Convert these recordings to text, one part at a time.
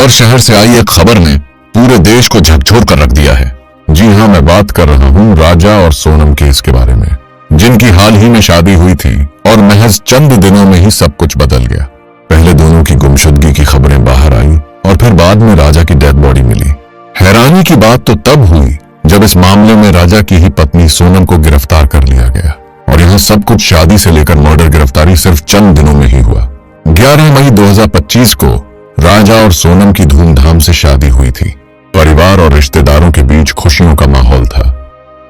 इंदौर शहर से आई एक खबर ने पूरे देश को झकझोर कर रख दिया है। जी हाँ, मैं बात कर रहा हूँ राजा और सोनम केस के बारे में, जिनकी हाल ही में शादी हुई थी और महज चंद दिनों में ही सब कुछ बदल गया। पहले दोनों की गुमशुदगी की खबरें बाहर आई और फिर बाद में राजा की डेड बॉडी मिली। हैरानी की बात तो तब हुई जब इस मामले में राजा की ही पत्नी सोनम को गिरफ्तार कर लिया गया और यहाँ सब कुछ शादी से लेकर मर्डर गिरफ्तारी सिर्फ चंद दिनों में ही हुआ। 11 मई 2025 को राजा और सोनम की धूमधाम से शादी हुई थी। परिवार और रिश्तेदारों के बीच खुशियों का माहौल था।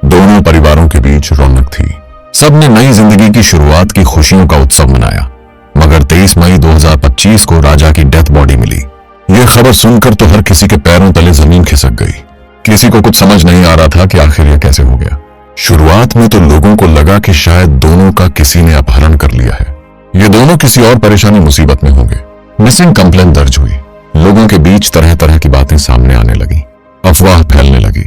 दोनों परिवारों के बीच रौनक थी। सबने नई जिंदगी की शुरुआत की खुशियों का उत्सव मनाया। मगर 23 मई 2025 को राजा की डेथ बॉडी मिली। यह खबर सुनकर तो हर किसी के पैरों तले जमीन खिसक गई। किसी को कुछ समझ नहीं आ रहा था कि आखिर यह कैसे हो गया। शुरुआत में तो लोगों को लगा कि शायद दोनों का किसी ने अपहरण कर लिया है। ये दोनों किसी और परेशानी मुसीबत में होंगे। मिसिंग कंप्लेंट दर्ज हुई। लोगों के बीच तरह तरह की बातें सामने आने लगी, अफवाह फैलने लगी।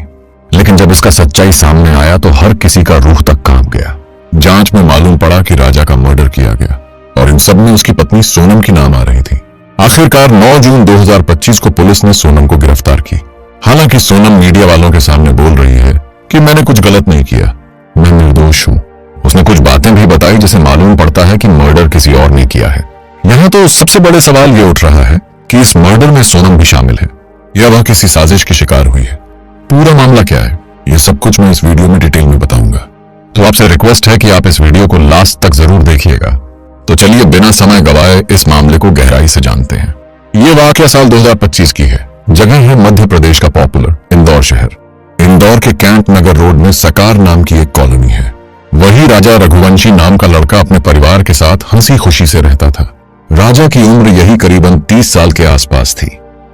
लेकिन जब इसका सच्चाई सामने आया तो हर किसी का रूह तक कांप गया। जांच में मालूम पड़ा कि राजा का मर्डर किया गया और इन सब में उसकी पत्नी सोनम की नाम आ रही थी। आखिरकार 9 जून 2025 को पुलिस ने सोनम को गिरफ्तार की। हालांकि सोनम मीडिया वालों के सामने बोल रही है कि मैंने कुछ गलत नहीं किया, मैं निर्दोष हूं। उसने कुछ बातें भी बताई जिसे मालूम पड़ता है कि मर्डर किसी और ने किया है। यहाँ तो सबसे बड़े सवाल ये उठ रहा है कि इस मर्डर में सोनम भी शामिल है या वह किसी साजिश की शिकार हुई है। पूरा मामला क्या है, ये सब कुछ मैं इस वीडियो में डिटेल में बताऊंगा। तो आपसे रिक्वेस्ट है कि आप इस वीडियो को लास्ट तक जरूर देखिएगा। तो चलिए बिना समय गवाए इस मामले को गहराई से जानते हैं। ये वाकया साल 2025 की है। जगह है मध्य प्रदेश का पॉपुलर इंदौर शहर। इंदौर के कैंट नगर रोड में सकार नाम की एक कॉलोनी है। वही राजा रघुवंशी नाम का लड़का अपने परिवार के साथ हंसी खुशी से रहता था। राजा की उम्र यही करीबन 30 साल के आसपास थी।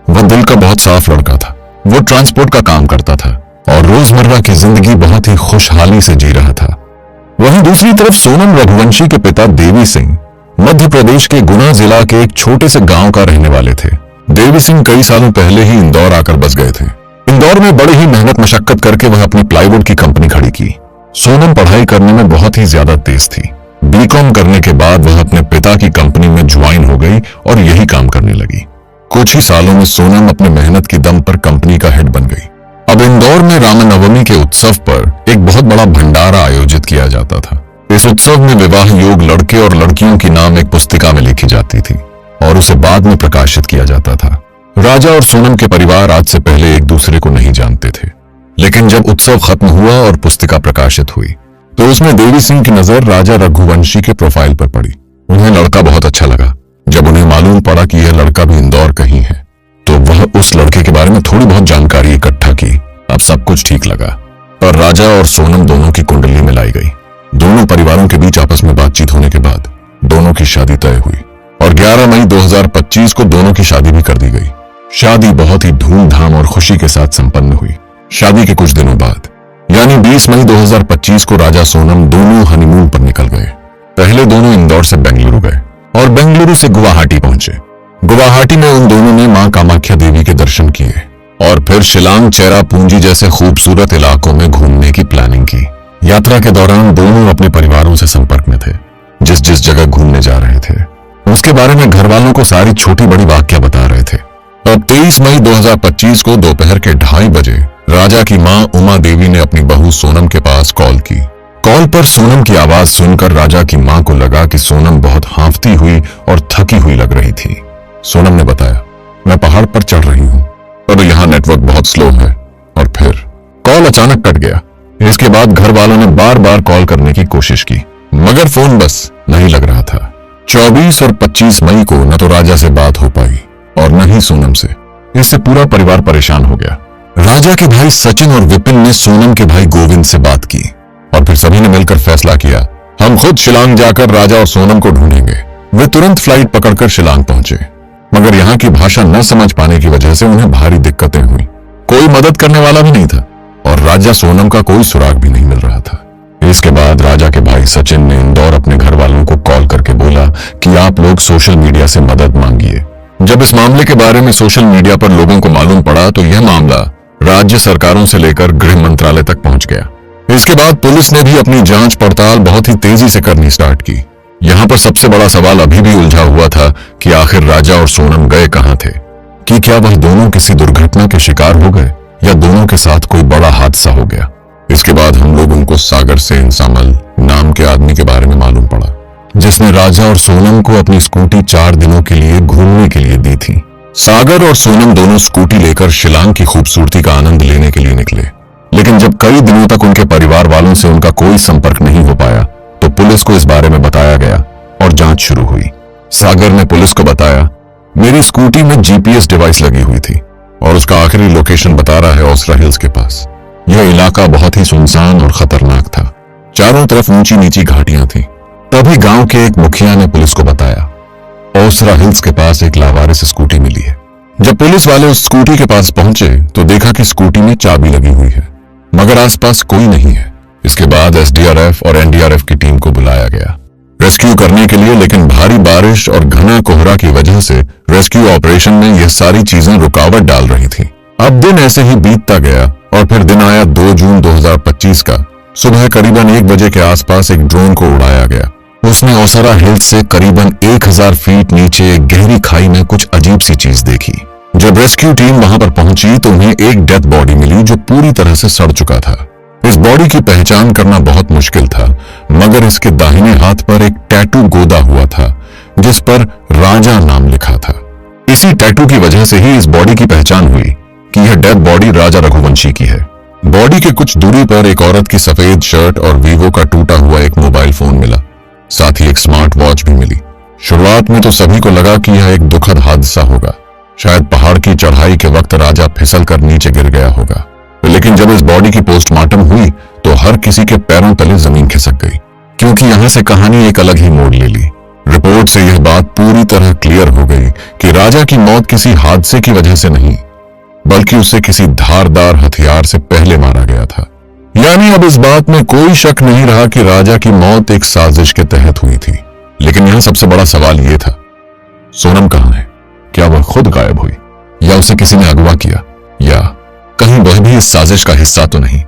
वह दिल का बहुत साफ लड़का था। वो ट्रांसपोर्ट का काम करता था और रोजमर्रा की जिंदगी बहुत ही खुशहाली से जी रहा था। वहीं दूसरी तरफ सोनम रघुवंशी के पिता देवी सिंह मध्य प्रदेश के गुना जिला के एक छोटे से गांव का रहने वाले थे। देवी सिंह कई सालों पहले ही इंदौर आकर बस गए थे। इंदौर में बड़े ही मेहनत मशक्कत करके वह अपनी प्लाईवुड की कंपनी खड़ी की। सोनम पढ़ाई करने में बहुत ही ज्यादा तेज थी। बीकॉम करने के बाद वह अपने पिता की कंपनी में ज्वाइन हो गई और यही काम करने लगी। कुछ ही सालों में सोनम अपने मेहनत की दम पर कंपनी का हेड बन गई। अब इंदौर में रामनवमी के उत्सव पर एक बहुत बड़ा भंडारा आयोजित किया जाता था। इस उत्सव में विवाह योग लड़के और लड़कियों की नाम एक पुस्तिका में लिखी जाती थी और उसे बाद में प्रकाशित किया जाता था। राजा और सोनम के परिवार आज से पहले एक दूसरे को नहीं जानते थे, लेकिन जब उत्सव खत्म हुआ और पुस्तिका प्रकाशित हुई तो उसमें देवी सिंह की नजर राजा रघुवंशी के प्रोफाइल पर पड़ी। उन्हें लड़का बहुत अच्छा लगा। जब उन्हें मालूम पड़ा कि यह लड़का भी इंदौर का ही है तो वह उस लड़के के बारे में थोड़ी बहुत जानकारी इकट्ठा की। अब सब कुछ ठीक लगा और राजा और सोनम दोनों की कुंडली मिलाई गई। दोनों परिवारों के बीच आपस में बातचीत होने के बाद दोनों की शादी तय हुई और 11 मई 2025 को दोनों की शादी भी कर दी गई। शादी बहुत ही धूमधाम और खुशी के साथ संपन्न हुई। शादी के कुछ दिनों बाद यानी 20 मई 2025 को राजा सोनम दोनों हनीमून पर निकल गए। पहले दोनों इंदौर से बेंगलुरु गए और बेंगलुरु से गुवाहाटी पहुंचे। गुवाहाटी में उन दोनों ने मां कामाख्या देवी के दर्शन किए और फिर शिलांग, चेरापूंजी जैसे खूबसूरत इलाकों में घूमने की प्लानिंग की। यात्रा के दौरान दोनों अपने परिवारों से संपर्क में थे। जिस जिस जगह घूमने जा रहे थे उसके बारे में घर वालों को सारी छोटी बड़ी वाकया बता रहे थे। अब 23 मई 2025 को दोपहर के 2:30 बजे राजा की मां उमा देवी ने अपनी बहू सोनम के पास कॉल की। कॉल पर सोनम की आवाज सुनकर राजा की मां को लगा कि सोनम बहुत हांफती हुई और थकी हुई लग रही थी। सोनम ने बताया, मैं पहाड़ पर चढ़ रही हूं और यहाँ नेटवर्क बहुत स्लो है। और फिर कॉल अचानक कट गया। इसके बाद घर वालों ने बार बार कॉल करने की कोशिश की मगर फोन बस नहीं लग रहा था। 24 और 25 मई को न तो राजा से बात हो पाई और न ही सोनम से। इससे पूरा परिवार परेशान हो गया। राजा के भाई सचिन और विपिन ने सोनम के भाई गोविंद से बात की और फिर सभी ने मिलकर फैसला किया, हम खुद शिलांग जाकर राजा और सोनम को ढूंढेंगे। वे तुरंत फ्लाइट पकड़कर शिलांग पहुंचे मगर यहाँ की भाषा न समझ पाने की वजह से उन्हें भारी दिक्कतें हुई। कोई मदद करने वाला भी नहीं था और राजा सोनम का कोई सुराग भी नहीं मिल रहा था। इसके बाद राजा के भाई सचिन ने इंदौर अपने घर वालों को कॉल करके बोला कि आप लोग सोशल मीडिया से मदद मांगिए। जब इस मामले के बारे में सोशल मीडिया पर लोगों को मालूम पड़ा तो यह मामला राज्य सरकारों से लेकर गृह मंत्रालय तक पहुंच गया। इसके बाद पुलिस ने भी अपनी जांच पड़ताल बहुत ही तेजी से करनी स्टार्ट की। यहाँ पर सबसे बड़ा सवाल अभी भी उलझा हुआ था कि आखिर राजा और सोनम गए कहां थे। कि क्या वह दोनों किसी दुर्घटना के शिकार हो गए या दोनों के साथ कोई बड़ा हादसा हो गया। इसके बाद हम लोगों को सागर से इंसामल नाम के आदमी के बारे में मालूम पड़ा, जिसने राजा और सोनम को अपनी स्कूटी 4 दिनों के लिए घूमने के लिए दी थी। सागर और सोनम दोनों स्कूटी लेकर शिलांग की खूबसूरती का आनंद लेने के लिए निकले, लेकिन जब कई दिनों तक उनके परिवार वालों से उनका कोई संपर्क नहीं हो पाया तो पुलिस को इस बारे में बताया गया और जांच शुरू हुई। सागर ने पुलिस को बताया, मेरी स्कूटी में जीपीएस डिवाइस लगी हुई थी और उसका आखिरी लोकेशन बता रहा है ओसरा हिल्स के पास। यह इलाका बहुत ही सुनसान और खतरनाक था, चारों तरफ ऊंची नीची घाटियां थी। तभी गांव के एक मुखिया ने पुलिस को बताया, ओसरा हिल्स के पास एक लावारिस स्कूटी मिली है। जब पुलिस वाले उस स्कूटी के पास पहुंचे तो देखा कि स्कूटी में चाबी लगी हुई है, मगर आसपास कोई नहीं है। इसके बाद एसडीआरएफ और एनडीआरएफ की टीम को बुलाया गया रेस्क्यू करने के लिए, लेकिन भारी बारिश और घना कोहरा की वजह से रेस्क्यू ऑपरेशन में ये सारी चीजें रुकावट डाल रही थी। अब दिन ऐसे ही बीतता गया और फिर दिन आया 2 जून 2025 का। सुबह करीबन 1 बजे के आसपास एक ड्रोन को उड़ाया गया। उसने ओसरा हिल्स से करीबन 1000 फीट नीचे एक गहरी खाई में कुछ अजीब सी चीज देखी। जब रेस्क्यू टीम वहां पर पहुंची तो उन्हें एक डेड बॉडी मिली जो पूरी तरह से सड़ चुका था। इस बॉडी की पहचान करना बहुत मुश्किल था, मगर इसके दाहिने हाथ पर एक टैटू गोदा हुआ था जिस पर राजा नाम लिखा था। इसी टैटू की वजह से ही इस बॉडी की पहचान हुई कि यह डेड बॉडी राजा रघुवंशी की है। बॉडी के कुछ दूरी पर एक औरत की सफेद शर्ट और वीवो का टूटा हुआ एक मोबाइल फोन मिला, साथ ही एक स्मार्ट वॉच भी मिली। शुरुआत में तो सभी को लगा कि यह एक दुखद हादसा होगा, शायद पहाड़ की चढ़ाई के वक्त राजा फिसल कर नीचे गिर गया होगा। लेकिन जब इस बॉडी की पोस्टमार्टम हुई तो हर किसी के पैरों तले जमीन खिसक गई, क्योंकि यहां से कहानी एक अलग ही मोड़ ले ली। रिपोर्ट से यह बात पूरी तरह क्लियर हो गई कि राजा की मौत किसी हादसे की वजह से नहीं, बल्कि उसे किसी धारदार हथियार से पहले मारा गया था। यानी अब इस बात में कोई शक नहीं रहा कि राजा की मौत एक साजिश के तहत हुई थी। लेकिन यहां सबसे बड़ा सवाल यह था, सोनम कहां है? क्या वह खुद गायब हुई या उसे किसी ने अगवा किया, या कहीं वह भी इस साजिश का हिस्सा तो नहीं?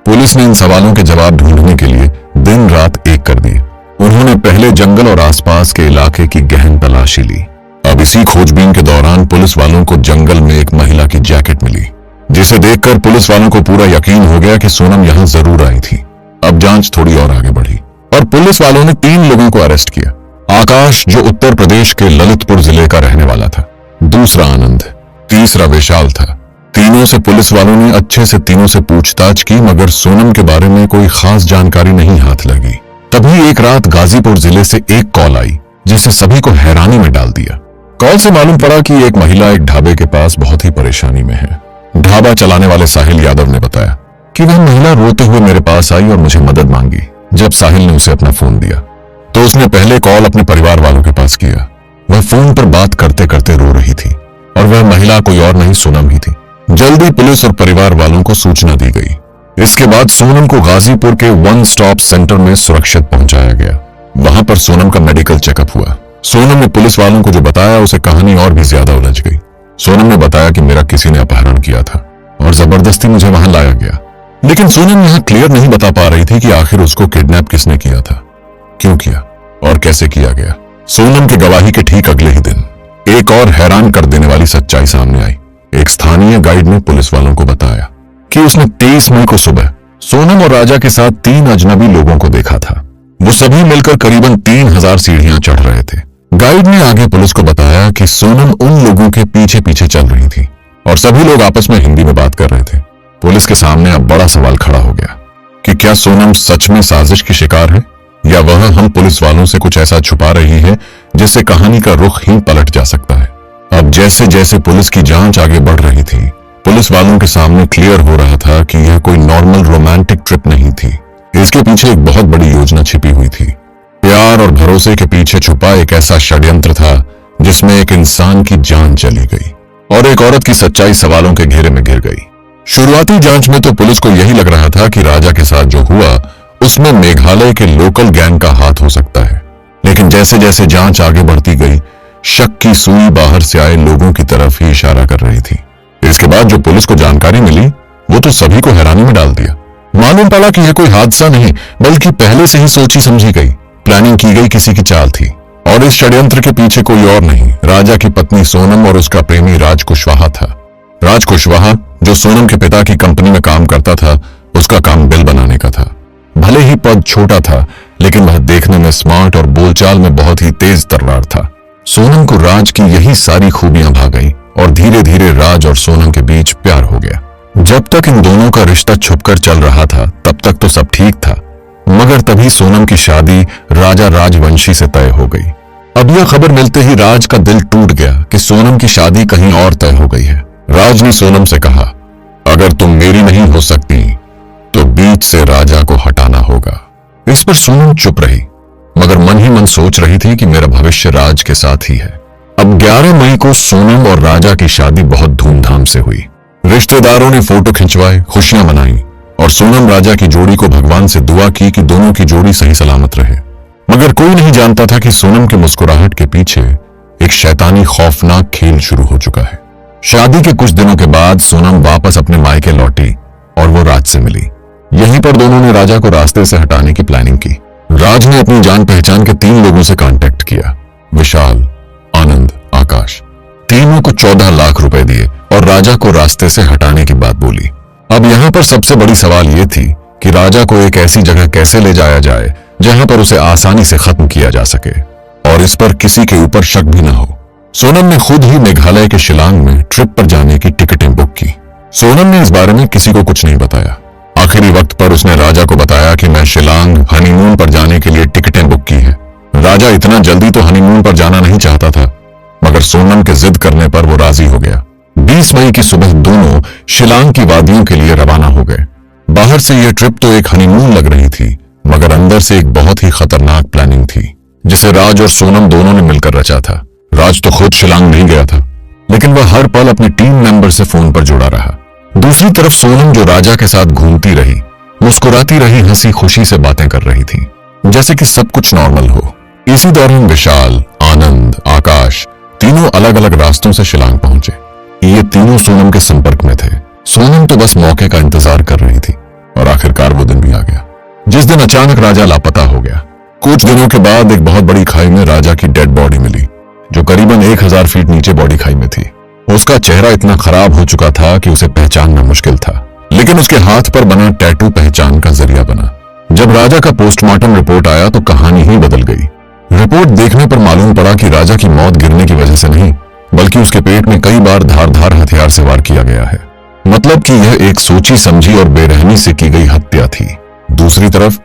पुलिस ने इन सवालों के जवाब ढूंढने के लिए दिन रात एक कर दिए। उन्होंने पहले जंगल और आसपास के इलाके की गहन तलाशी ली। अब इसी खोजबीन के दौरान पुलिस वालों को जंगल में एक महिला की जैकेट मिली, जिसे देखकर पुलिस वालों को पूरा यकीन हो गया कि सोनम यहां जरूर आई थी। अब जांच थोड़ी और आगे बढ़ी और पुलिस वालों ने 3 लोगों को अरेस्ट किया। आकाश, जो उत्तर प्रदेश के ललितपुर जिले का रहने वाला था, दूसरा आनंद, तीसरा विशाल था। तीनों से पुलिस वालों ने अच्छे से तीनों से पूछताछ की, मगर सोनम के बारे में कोई खास जानकारी नहीं हाथ लगी। तभी एक रात गाजीपुर जिले से एक कॉल आई जिसने सभी को हैरानी में डाल दिया। कॉल से मालूम पड़ा कि एक महिला एक ढाबे के पास बहुत ही परेशानी में है। ढाबा चलाने वाले साहिल यादव ने बताया कि वह महिला रोते हुए मेरे पास आई और मुझे मदद मांगी। जब साहिल ने उसे अपना फोन दिया तो उसने पहले कॉल अपने परिवार वालों के पास किया। वह फोन पर बात करते करते रो रही थी और वह महिला कोई और नहीं, सोनम ही थी। जल्दी पुलिस और परिवार वालों को सूचना दी गई। इसके बाद सोनम को गाजीपुर के 1 स्टॉप सेंटर में सुरक्षित पहुंचाया गया। वहां पर सोनम का मेडिकल चेकअप हुआ। सोनम ने पुलिस वालों को जो बताया उसे कहानी और भी ज्यादा उलझ गई। सोनम ने बताया कि मेरा किसी ने अपहरण किया था और जबरदस्ती मुझे वहां लाया गया। लेकिन सोनम यहां क्लियर नहीं बता पा रही थी कि आखिर उसको किडनैप किसने किया था, क्यों किया और कैसे किया गया। सोनम की गवाही के ठीक अगले ही दिन एक और हैरान कर देने वाली सच्चाई सामने आई। एक स्थानीय गाइड ने पुलिस वालों को बताया कि उसने 23 मई को सुबह सोनम और राजा के साथ 3 अजनबी लोगों को देखा था। वो सभी मिलकर करीबन 3000 सीढ़ियां चढ़ रहे थे। गाइड ने आगे पुलिस को बताया कि सोनम उन लोगों के पीछे पीछे चल रही थी और सभी लोग आपस में हिंदी में बात कर रहे थे। पुलिस के सामने अब बड़ा सवाल खड़ा हो गया कि क्या सोनम सच में साजिश की शिकार है, या वह हम पुलिस वालों से कुछ ऐसा छुपा रही है जिससे कहानी का रुख ही पलट जा सकता है। अब जैसे जैसे पुलिस की जांच आगे बढ़ रही थी, पुलिस वालों के सामने क्लियर हो रहा था कि यह कोई नॉर्मल रोमांटिक ट्रिप नहीं थी। इसके पीछे एक बहुत बड़ी योजना छिपी हुई थी। प्यार और भरोसे के पीछे छुपा एक ऐसा षड्यंत्र था जिसमें एक इंसान की जान चली गई और एक औरत की सच्चाई सवालों के घेरे में गिर गई। शुरुआती जांच में तो पुलिस को यही लग रहा था कि राजा के साथ जो हुआ उसमें मेघालय के लोकल गैंग का हाथ हो सकता है। लेकिन जैसे जैसे जांच आगे बढ़ती गई, शक की सुई बाहर से आए लोगों की तरफ ही इशारा कर रही थी। इसके बाद जो पुलिस को जानकारी मिली वो तो सभी को हैरानी में डाल दिया। मालूम पड़ा कि यह कोई हादसा नहीं बल्कि पहले से ही सोची समझी गई, प्लानिंग की गई किसी की चाल थी। और इस षड्यंत्र के पीछे कोई और नहीं, राजा की पत्नी सोनम और उसका प्रेमी राज कुशवाहा था। राज कुशवाहा, जो सोनम के पिता की कंपनी में काम करता था, उसका काम बिल बनाने का था। भले ही पद छोटा था, लेकिन वह देखने में स्मार्ट और बोलचाल में बहुत ही तेज तर्रार था। सोनम को राज की यही सारी खूबियां भा गई और धीरे धीरे राज और सोनम के बीच प्यार हो गया। जब तक इन दोनों का रिश्ता छुपकर चल रहा था, तब तक तो सब ठीक था, मगर तभी सोनम की शादी राजा राजवंशी से तय हो गई। अब यह खबर मिलते ही राज का दिल टूट गया कि सोनम की शादी कहीं और तय हो गई है। राज ने सोनम से कहा, अगर तुम मेरी नहीं हो सकती तो बीच से राजा को हटाना होगा। इस पर सोनम चुप रही, मगर मन ही मन सोच रही थी कि मेरा भविष्य राज के साथ ही है। अब 11 मई को सोनम और राजा की शादी बहुत धूमधाम से हुई। रिश्तेदारों ने फोटो खिंचवाए, खुशियां मनाई और सोनम राजा की जोड़ी को भगवान से दुआ की कि दोनों की जोड़ी सही सलामत रहे। मगर कोई नहीं जानता था कि सोनम के मुस्कुराहट के पीछे एक शैतानी खौफनाक खेल शुरू हो चुका है। शादी के कुछ दिनों के बाद सोनम वापस अपने मायके लौटी और वो राज से मिली। यहीं पर दोनों ने राजा को रास्ते से हटाने की प्लानिंग की। राज ने अपनी जान पहचान के 3 लोगों से कांटेक्ट किया, विशाल, आनंद, आकाश। तीनों को 14 लाख रुपए दिए और राजा को रास्ते से हटाने की बात बोली। अब यहाँ पर सबसे बड़ी सवाल यह थी कि राजा को एक ऐसी जगह कैसे ले जाया जाए जहां पर उसे आसानी से खत्म किया जा सके और इस पर किसी के ऊपर शक भी न हो। सोनम ने खुद ही मेघालय के शिलांग में ट्रिप पर जाने की टिकटें बुक की। सोनम ने इस बारे में किसी को कुछ नहीं बताया। आखिरी वक्त पर उसने राजा को बताया कि मैं शिलांग हनीमून पर जाने के लिए टिकटें बुक की हैं। राजा इतना जल्दी तो हनीमून पर जाना नहीं चाहता था, मगर सोनम के जिद करने पर वो राजी हो गया। 20 मई की सुबह दोनों शिलांग की वादियों के लिए रवाना हो गए। बाहर से यह ट्रिप तो एक हनीमून लग रही थी, मगर अंदर से एक बहुत ही खतरनाक प्लानिंग थी जिसे राज और सोनम दोनों ने मिलकर रचा था। राज तो खुद शिलांग नहीं गया था, लेकिन वह हर पल अपने टीम मेंबर से फोन पर जुड़ा रहा। दूसरी तरफ सोनम, जो राजा के साथ घूमती रही, मुस्कुराती रही, हंसी खुशी से बातें कर रही थी, जैसे कि सब कुछ नॉर्मल हो। इसी दौरान विशाल, आनंद, आकाश तीनों अलग अलग रास्तों से शिलांग पहुंचे। ये तीनों सोनम के संपर्क में थे। सोनम तो बस मौके का इंतजार कर रही थी और आखिरकार वो दिन भी आ गया जिस दिन अचानक राजा लापता हो गया। कुछ दिनों के बाद एक बहुत बड़ी खाई में राजा की डेड बॉडी मिली, जो करीबन 1000 फीट नीचे बॉडी खाई में थी। उसका चेहरा इतना खराब हो चुका था कि उसे पहचानना मुश्किल था, लेकिन उसके हाथ पर बना टैटू पहचान का जरिया बना। जब राजा का पोस्टमार्टम रिपोर्ट आया तो कहानी ही बदल गई। रिपोर्ट देखने पर मालूम पड़ा कि राजा की मौत गिरने की वजह से नहीं, बल्कि उसके पेट में कई बार धारदार हथियार से वार किया गया है। मतलब कि यह एक सोची समझी और बेरहमी से की गई हत्या थी। दूसरी तरफ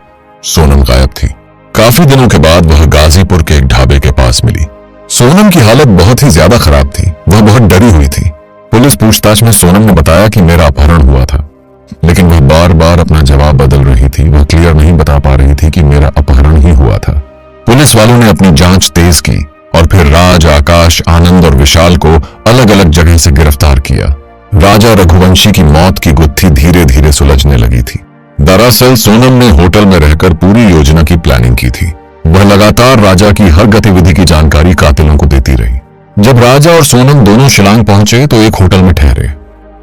सोनम गायब थी। काफी दिनों के बाद वह गाजीपुर के एक ढाबे के पास मिली। सोनम की हालत बहुत ही ज्यादा खराब थी, वह बहुत डरी हुई थी। पुलिस पूछताछ में सोनम ने बताया कि मेरा अपहरण हुआ था, लेकिन वह बार बार अपना जवाब बदल रही थी। वह क्लियर नहीं बता पा रही थी कि मेरा अपहरण ही हुआ था। पुलिस वालों ने अपनी जांच तेज की और फिर राज, आकाश, आनंद और विशाल को अलग अलग जगह से गिरफ्तार किया। राजा रघुवंशी की मौत की गुत्थी धीरे धीरे सुलझने लगी थी। दरअसल सोनम ने होटल में रहकर पूरी योजना की प्लानिंग की थी। वह लगातार राजा की हर गतिविधि की जानकारी कातिलों को देती रही। जब राजा और सोनम दोनों शिलांग पहुंचे तो एक होटल में ठहरे।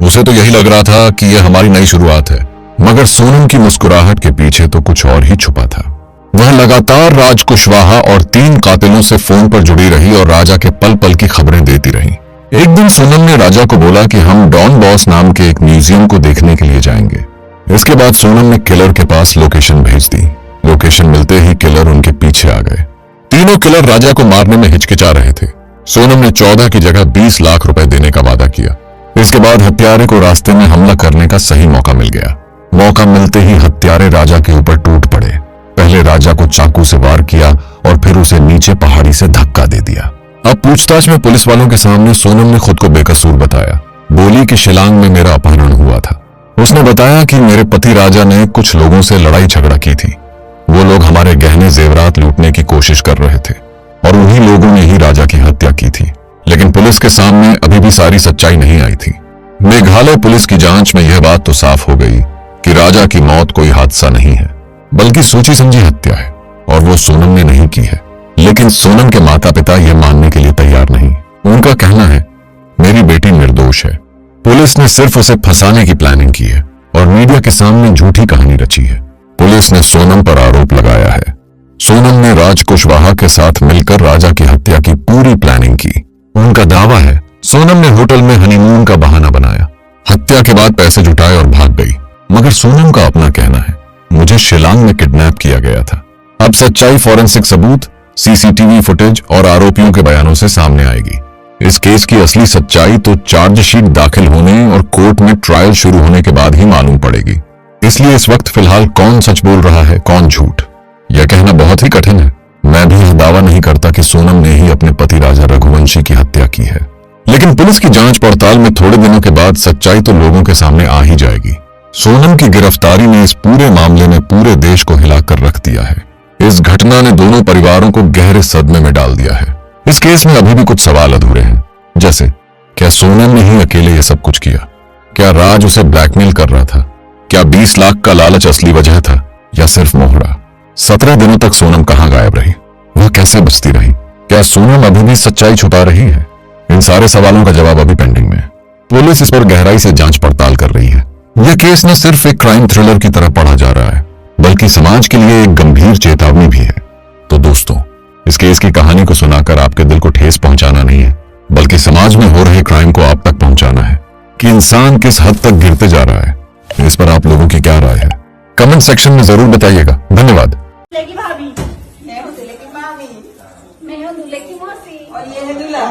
उसे तो यही लग रहा था कि यह हमारी नई शुरुआत है, मगर सोनम की मुस्कुराहट के पीछे तो कुछ और ही छुपा था। वह लगातार राज कुशवाहा और 3 कातिलों से फोन पर जुड़ी रही और राजा के पल पल की खबरें देती रही। एक दिन सोनम ने राजा को बोला कि हम डॉन बॉस नाम के एक म्यूजियम को देखने के लिए जाएंगे। इसके बाद सोनम ने किलर के पास लोकेशन भेज दी। लोकेशन मिलते ही किलर उनके पीछे आ गए। तीनों किलर राजा को मारने में हिचकिचा रहे थे। सोनम ने 14 की जगह 20 लाख रुपए देने का वादा किया। इसके बाद हत्यारे को रास्ते में हमला करने का सही मौका मिल गया। मौका मिलते ही हत्यारे राजा के ऊपर टूट पड़े। पहले राजा को चाकू से वार किया और फिर उसे नीचे पहाड़ी से धक्का दे दिया। अब पूछताछ में पुलिस वालों के सामने सोनम ने खुद को बेकसूर बताया। बोली कि शिलांग में मेरा अपहरण हुआ था। उसने बताया कि मेरे पति राजा ने कुछ लोगों से लड़ाई झगड़ा की थी। वो लोग हमारे गहने जेवरात लूटने की कोशिश कर रहे थे और उन्हीं लोगों ने ही राजा की हत्या की थी। लेकिन पुलिस के सामने अभी भी सारी सच्चाई नहीं आई थी। मेघालय पुलिस की जांच में यह बात तो साफ हो गई कि राजा की मौत कोई हादसा नहीं है, बल्कि सोची समझी हत्या है और वो सोनम ने नहीं की है। लेकिन सोनम के माता पिता यह मानने के लिए तैयार नहीं। उनका कहना है मेरी बेटी निर्दोष है। पुलिस ने सिर्फ उसे फंसाने की प्लानिंग की है और मीडिया के सामने झूठी कहानी रची है। पुलिस ने सोनम पर आरोप लगाया है। सोनम ने राज कुशवाहा के साथ मिलकर राजा की हत्या की पूरी प्लानिंग की। उनका दावा है सोनम ने होटल में हनीमून का बहाना बनाया, हत्या के बाद पैसे जुटाए और भाग गई। मगर सोनम का अपना कहना है, मुझे शिलांग में किडनैप किया गया था। अब सच्चाई फॉरेंसिक सबूत, सीसीटीवी फुटेज और आरोपियों के बयानों से सामने आएगी। इस केस की असली सच्चाई तो चार्जशीट दाखिल होने और कोर्ट में ट्रायल शुरू होने के बाद ही मालूम पड़ेगी। इसलिए इस वक्त फिलहाल कौन सच बोल रहा है, कौन झूठ, यह कहना बहुत ही कठिन है। मैं भी यह दावा नहीं करता कि सोनम ने ही अपने पति राजा रघुवंशी की हत्या की है, लेकिन पुलिस की जांच पड़ताल में थोड़े दिनों के बाद सच्चाई तो लोगों के सामने आ ही जाएगी। सोनम की गिरफ्तारी ने इस पूरे मामले में पूरे देश को हिलाकर रख दिया है। इस घटना ने दोनों परिवारों को गहरे सदमे में डाल दिया है। इस केस में अभी भी कुछ सवाल अधूरे हैं, जैसे क्या सोनम ने ही अकेले ये सब कुछ किया? क्या राज उसे ब्लैकमेल कर रहा था? क्या 20 लाख का लालच असली वजह था या सिर्फ मोहरा? 17 दिनों तक सोनम कहां गायब रही? वह कैसे बचती रही? क्या सोनम अभी भी सच्चाई छुपा रही है? इन सारे सवालों का जवाब अभी पेंडिंग में है। पुलिस इस पर गहराई से जांच पड़ताल कर रही है। यह केस न सिर्फ एक क्राइम थ्रिलर की तरह पढ़ा जा रहा है, बल्कि समाज के लिए एक गंभीर चेतावनी भी है। तो दोस्तों, इस केस की कहानी को सुनाकर आपके दिल को ठेस पहुंचाना नहीं है, बल्कि समाज में हो रहे क्राइम को आप तक पहुंचाना है कि इंसान किस हद तक गिरते जा रहा है। इस पर आप लोगों की क्या राय है? कमेंट सेक्शन में जरूर बताइएगा। धन्यवाद। भाभी, मैं हूँ दूल्हे की मामी, मैं हूँ दूल्हे की मौसी और ये है दूल्हा।